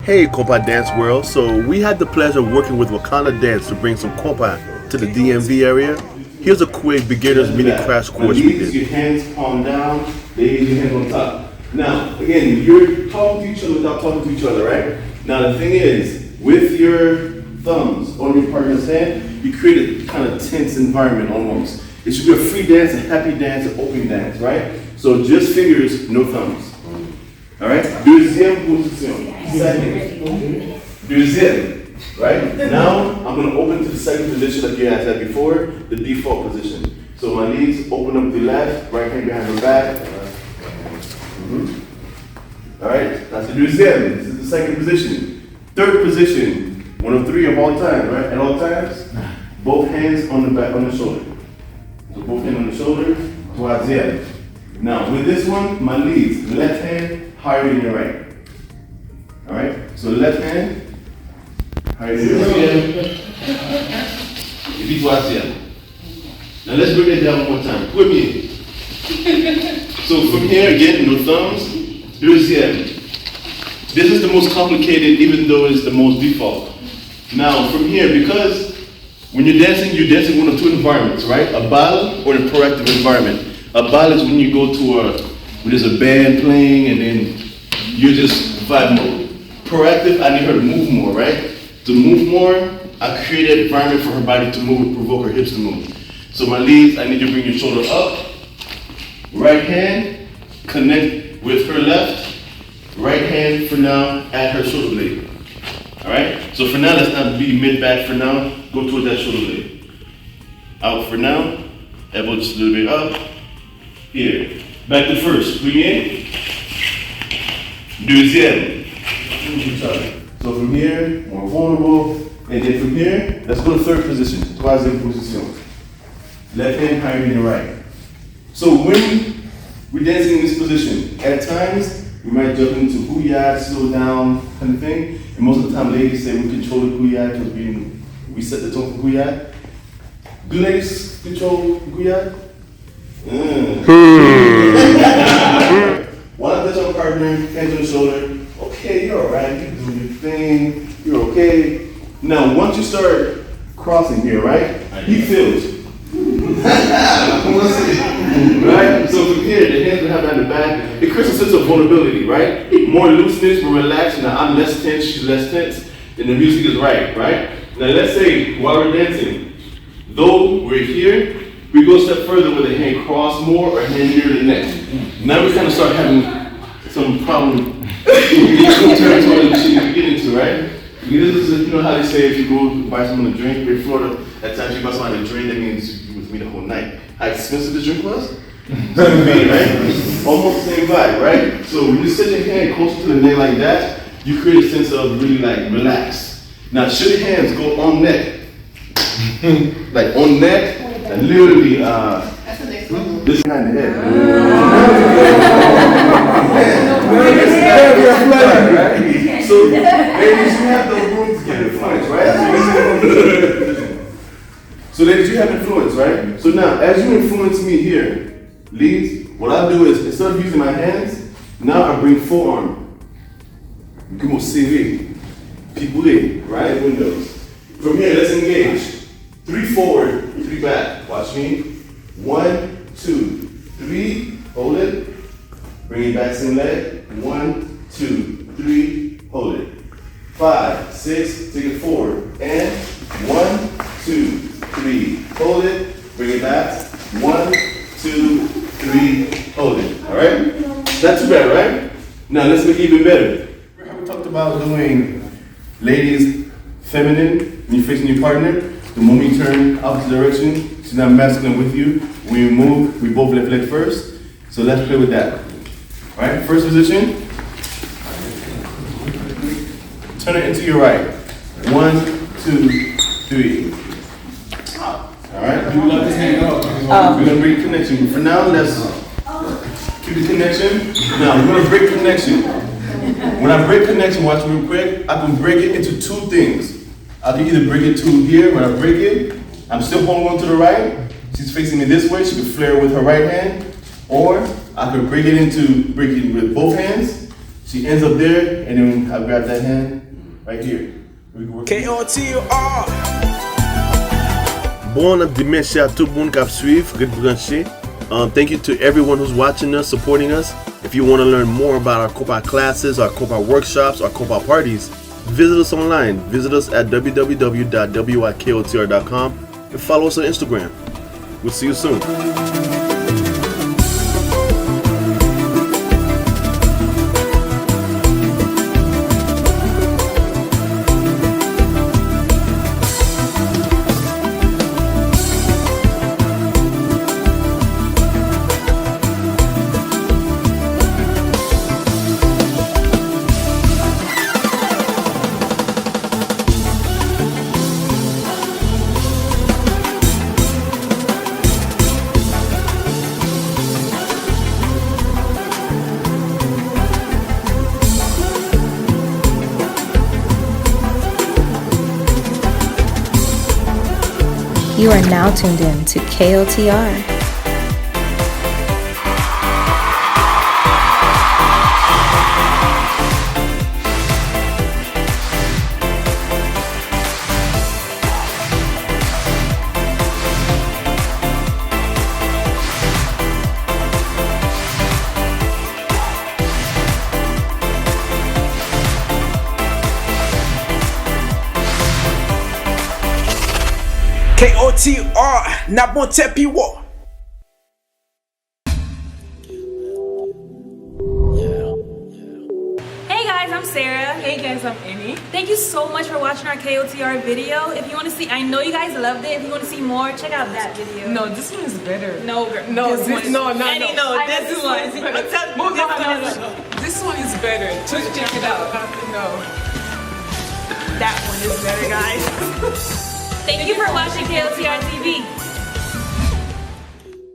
Hey Konpa Dance World, so we had the pleasure of working with Watkanda Dance to bring some Konpa to the DMV area. Here's a quick beginner's mini crash course we did. Your hands palm down, ladies, your hands on top. Now, again, you're talking to each other without talking to each other, right? Now the thing is, with your thumbs on your partner's hand, you create a kind of tense environment almost. It should be a free dance, a happy dance, an open dance, right? So just fingers, no thumbs. All right? Deuxième position. Second. Deuxième. Right? Now, I'm going to open to the second position like you had said before, the default position. So my knees open up the left, right hand behind the back. All right? That's the deuxième. This is the second position. Third position, one of three of all time, right? At all times, both hands on the back, on the shoulder. So both hands on the shoulder, troisième. Now, with this one, my leads, left hand higher than your right. All right? So left hand higher than your right. Et puis troisième. Now let's break that down one more time. Premier. So from here, again, no thumbs. Deuxième. This is the most complicated, even though it's the most default. Now, from here, because when you're dancing one of two environments, right? A bal or a proactive environment. A bal is when you go to when there's a band playing and then you just vibe mode. Proactive, I need her to move more, right? To move more, I create an environment for her body to move, provoke her hips to move. So my leads, I need you to bring your shoulder up. Right hand, connect with her left. Right hand for now at her shoulder blade. All right? So for now, let's not be mid-back for now. Go towards that shoulder blade. Out for now. Elbow just a little bit up. Here. Back to first. Premier. Deuxième. So from here, more vulnerable. And then from here, let's go to third position. Troisième position. Left hand higher than your right. So when we're dancing in this position, at times, we might jump into Gouyadville, slow down, kind of thing. And most of the time, ladies say we control the Gouyadville because we set the tone for Gouyadville. Do ladies control Gouyadville? One touch on partner, hands on the shoulder. Okay, you're all right. You're doing your thing. You're okay. Now, once you start crossing here, right? He feels. Right? So from here, the hands will have behind the back. It creates a sense of vulnerability, right? More looseness, more relaxed. Now I'm less tense, she's less tense, and the music is right? Now let's say while we're dancing, though we're here, we go a step further with the hand cross more or hand near the neck. Now we kind of start having some problem territory that you get into, right? This is, you know how they say if you go buy someone a drink in Florida, at times you buy someone a drink, that means you with me the whole night. How expensive the drink was? Right? Almost the same vibe, right? So when you set your hand closer to the neck like that, you create a sense of really like relax. Now should your hands go on neck. Like on neck, and literally this behind the head. So ladies, you have the room to get influence, right? So ladies, you have influence, right? So now, as you influence me here, leads, what I do is, instead of using my hands, now I bring forearm. Como serré, piboulé, right? Windows. From here, let's engage. 3 forward, 3 back. Watch me. 1, 2, 3. Hold it. Bring it back, same leg. 1, 2, 3. Hold it. 5, 6. Take it forward. And 1, 2, 3. Hold it. Bring it back. 1, 2, 3. Hold it. All right? Not too bad, right? Now let's make it even better. We talked about doing ladies feminine when you're facing your partner. The moment you turn opposite direction, she's not masculine with you. When you move, we both left leg first. So let's play with that. All right, first position. Turn it into your right. 1, 2, 3. All right. We're gonna break connection. For now, let's keep the connection. Now we're gonna break connection. When I break connection, watch real quick. I can break it into 2 things. I can either break it to here. When I break it, I'm still holding on to the right. She's facing me this way. She can flare with her right hand, or I could break it with both hands. She ends up there, and then I grab that hand right here. We can work. KOTR. Bon dimanche à tout le monde qui suivre, good branché. Thank you to everyone who's watching us, supporting us. If you want to learn more about our Konpa classes, our Konpa workshops, our Konpa parties, visit us online. Visit us at www.wikotr.com and follow us on Instagram. We'll see you soon. You are now tuned in to KOTR. KOTR, na bon tepiwo. Hey guys, I'm Sarah. Hey guys, I'm Annie. Thank you so much for watching our KOTR video. If you want to see, I know you guys loved it. If you want to see more, check out that video. No, this one is better. No, this one. Annie, no, this one. Is better. This one is better. Just check it out. No. That one is better, guys. Thank you for watching KOTR TV.